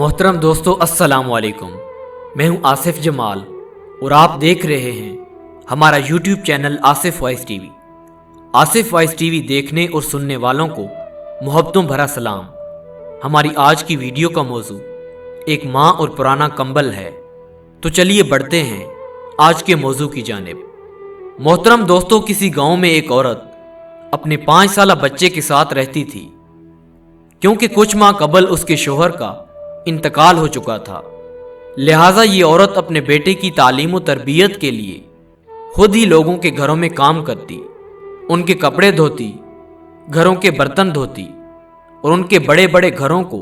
محترم دوستو السلام علیکم، میں ہوں آصف جمال اور آپ دیکھ رہے ہیں ہمارا YouTube channel Asif voice T V. Asif voice T V دیکھنے اور سننے والوں کو محبتوں بھرا سلام۔ ہماری آج کی ویڈیو کا موضوع ایک ماں اور پرانا کمبل ہے، تو چلیے بڑھتے ہیں آج کے موضوع کی جانب۔ محترم دوستو، کسی گاؤں میں ایک عورت اپنے 5 سالہ بچے کے ساتھ رہتی تھی، کیونکہ کچھ ماہ قبل اس کے شوہر کا انتقال ہو چکا تھا، لہٰذا یہ عورت اپنے بیٹے کی تعلیم و تربیت کے لیے خود ہی لوگوں کے گھروں میں کام کرتی، ان کے کپڑے دھوتی، گھروں کے برتن دھوتی، اور ان کے بڑے بڑے گھروں کو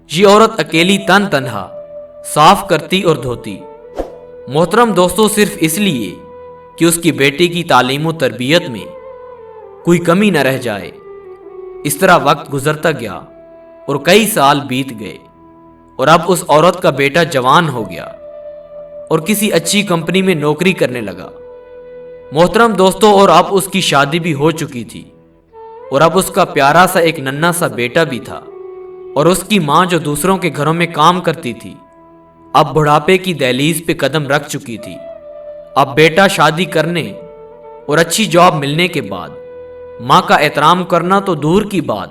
یہ عورت اکیلی تنہا صاف کرتی اور دھوتی۔ محترم دوستو، صرف اس لیے کہ اس کی بیٹے کی تعلیم و تربیت میں کوئی کمی نہ رہ جائے۔ اس طرح وقت گزرتا گیا اور کئی سال بیت گئے، اور اب اس عورت کا بیٹا جوان ہو گیا اور کسی اچھی کمپنی میں نوکری کرنے لگا۔ محترم دوستو، اور اب اس کی شادی بھی ہو چکی تھی، اور اب اس کا پیارا سا ایک ننھا سا بیٹا بھی تھا، اور اس کی ماں جو دوسروں کے گھروں میں کام کرتی تھی اب بڑھاپے کی دہلیز پہ قدم رکھ چکی تھی۔ اب بیٹا شادی کرنے اور اچھی جاب ملنے کے بعد ماں کا احترام کرنا تو دور کی بات،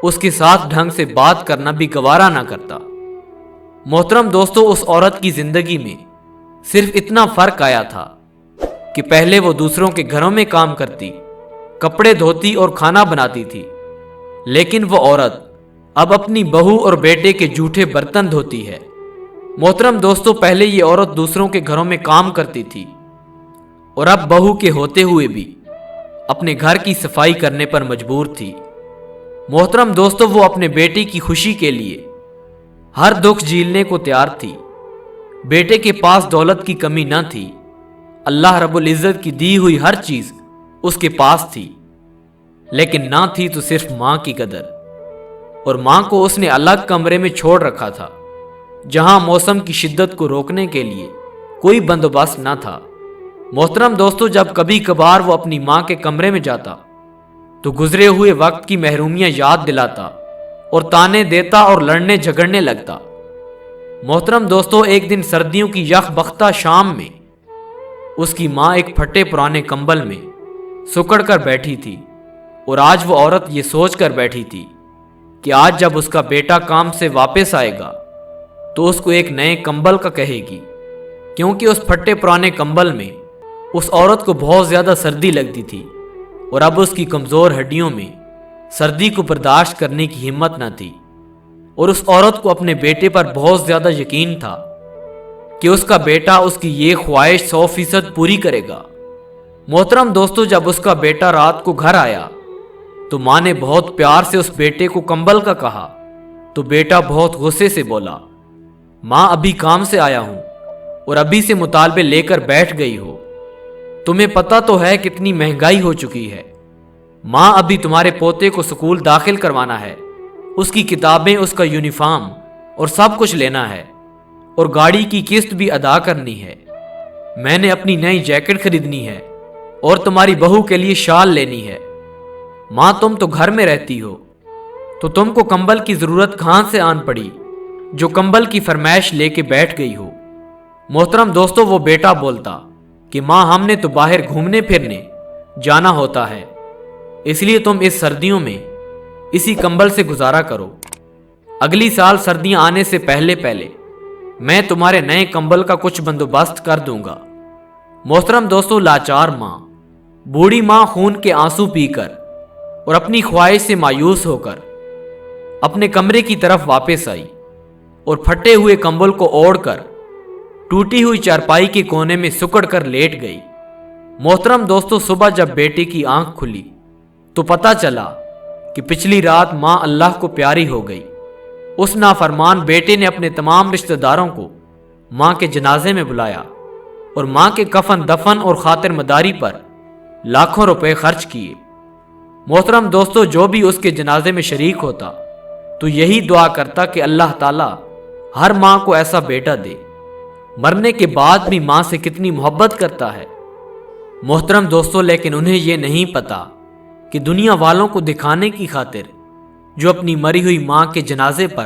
اس کے ساتھ ڈھنگ سے بات کرنا بھی گوارا نہ کرتا۔ محترم دوستو، اس عورت کی زندگی میں صرف اتنا فرق آیا تھا کہ پہلے وہ دوسروں کے گھروں میں کام کرتی، کپڑے دھوتی اور کھانا بناتی تھی، لیکن وہ عورت اب اپنی بہو اور بیٹے کے جھوٹے برتن دھوتی ہے۔ محترم دوستو، پہلے یہ عورت دوسروں کے گھروں میں کام کرتی تھی، اور اب بہو کے ہوتے ہوئے بھی اپنے گھر کی صفائی کرنے پر مجبور تھی۔ محترم دوستو، وہ اپنے بیٹے کی خوشی کے لیے ہر دکھ جھیلنے کو تیار تھی۔ بیٹے کے پاس دولت کی کمی نہ تھی، اللہ رب العزت کی دی ہوئی ہر چیز اس کے پاس تھی، لیکن نہ تھی تو صرف ماں کی قدر، اور ماں کو اس نے الگ کمرے میں چھوڑ رکھا تھا، جہاں موسم کی شدت کو روکنے کے لیے کوئی بندوبست نہ تھا۔ محترم دوستو، جب کبھی کبھار وہ اپنی ماں کے کمرے میں جاتا تو گزرے ہوئے وقت کی محرومیاں یاد دلاتا اور تانے دیتا اور لڑنے جھگڑنے لگتا۔ محترم دوستو، ایک دن سردیوں کی یخ بختہ شام میں اس کی ماں ایک پھٹے پرانے کمبل میں سکڑ کر بیٹھی تھی، اور آج وہ عورت یہ سوچ کر بیٹھی تھی کہ آج جب اس کا بیٹا کام سے واپس آئے گا تو اس کو ایک نئے کمبل کا کہے گی، کیونکہ اس پھٹے پرانے کمبل میں اس عورت کو بہت زیادہ سردی لگتی تھی، اور اب اس کی کمزور ہڈیوں میں سردی کو برداشت کرنے کی ہمت نہ تھی، اور اس عورت کو اپنے بیٹے پر بہت زیادہ یقین تھا کہ اس کا بیٹا اس کی یہ خواہش 100% پوری کرے گا۔ محترم دوستو، جب اس کا بیٹا رات کو گھر آیا تو ماں نے بہت پیار سے اس بیٹے کو کمبل کا کہا، تو بیٹا بہت غصے سے بولا، ماں ابھی کام سے آیا ہوں اور ابھی سے مطالبے لے کر بیٹھ گئی ہو، تمہیں پتہ تو ہے کتنی مہنگائی ہو چکی ہے، ماں ابھی تمہارے پوتے کو سکول داخل کروانا ہے، اس کی کتابیں، اس کا یونیفارم اور سب کچھ لینا ہے، اور گاڑی کی قسط بھی ادا کرنی ہے، میں نے اپنی نئی جیکٹ خریدنی ہے، اور تمہاری بہو کے لیے شال لینی ہے، ماں تم تو گھر میں رہتی ہو تو تم کو کمبل کی ضرورت کہاں سے آن پڑی جو کمبل کی فرمائش لے کے بیٹھ گئی ہو۔ محترم دوستو، وہ بیٹا بولتا کہ ماں ہم نے تو باہر گھومنے پھرنے جانا ہوتا ہے، اس لیے تم اس سردیوں میں اسی کمبل سے گزارا کرو، اگلی سال سردیاں آنے سے پہلے میں تمہارے نئے کمبل کا کچھ بندوبست کر دوں گا۔ محترم دوستو، لاچار ماں، بوڑھی ماں خون کے آنسو پی کر اور اپنی خواہش سے مایوس ہو کر اپنے کمرے کی طرف واپس آئی، اور پھٹے ہوئے کمبل کو اوڑھ کر ٹوٹی ہوئی چارپائی کے کونے میں سکڑ کر لیٹ گئی۔ محترم دوستو، صبح جب بیٹے کی آنکھ کھلی تو پتہ چلا کہ پچھلی رات ماں اللہ کو پیاری ہو گئی۔ اس نافرمان بیٹے نے اپنے تمام رشتہ داروں کو ماں کے جنازے میں بلایا، اور ماں کے کفن دفن اور خاطر مداری پر لاکھوں روپے خرچ کیے۔ محترم دوستو، جو بھی اس کے جنازے میں شریک ہوتا تو یہی دعا کرتا کہ اللہ تعالیٰ ہر ماں کو ایسا بیٹا دے، مرنے کے بعد بھی ماں سے کتنی محبت کرتا ہے۔ محترم دوستو، لیکن انہیں یہ نہیں پتا کہ دنیا والوں کو دکھانے کی خاطر جو اپنی مری ہوئی ماں کے جنازے پر